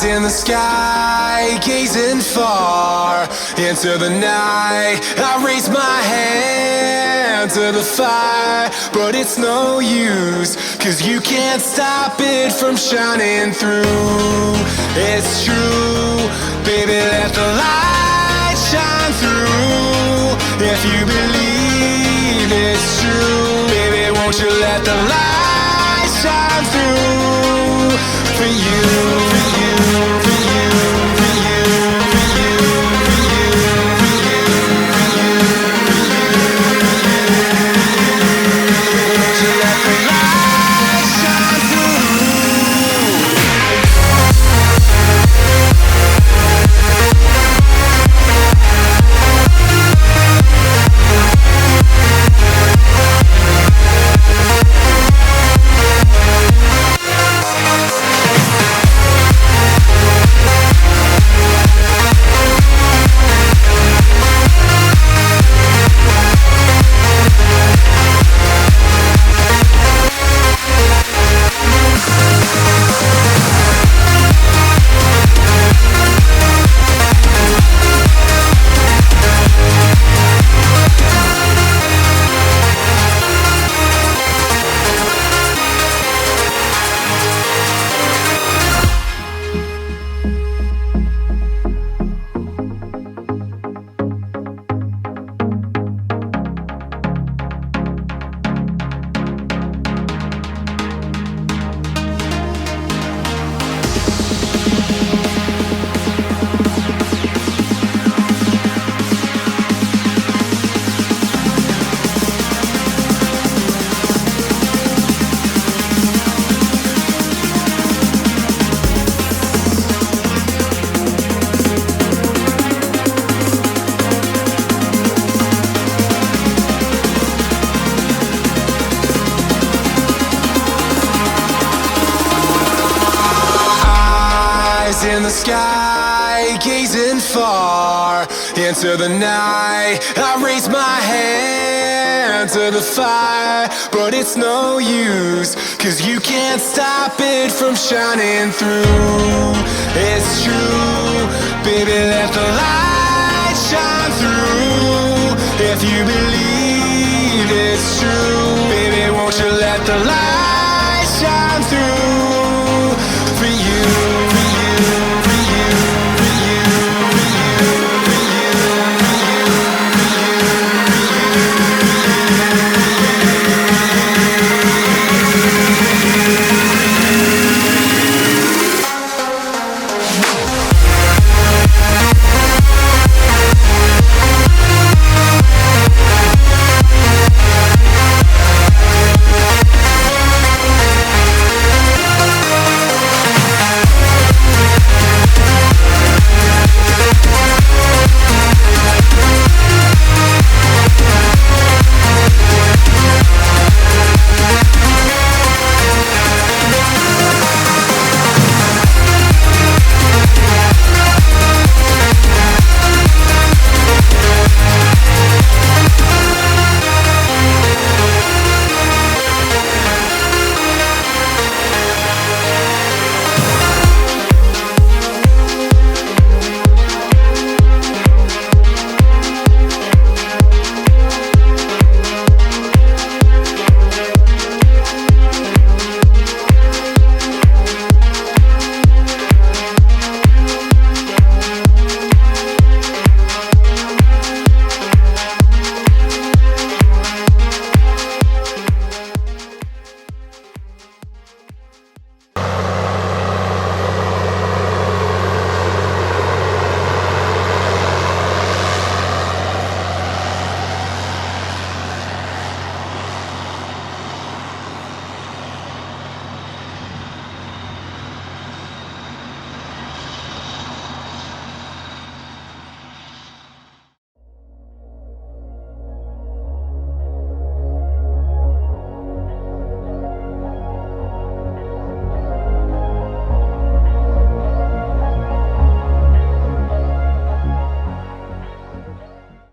in the sky, gazing far into the night. I raise my hand to the fire, but it's no use, 'cause you can't stop it from shining through. It's true, baby, let the light shine through. If you believe it's true, baby, won't you let the light shine through for you, for you, for you, for you, for you, for you, for you, for you, for you. Won't you let the light shine through? In the sky, gazing far into the night. I raise my hand to the fire, but it's no use, 'cause you can't stop it from shining through. It's true, baby, let the light shine through. If you believe it's true, baby, won't you let the light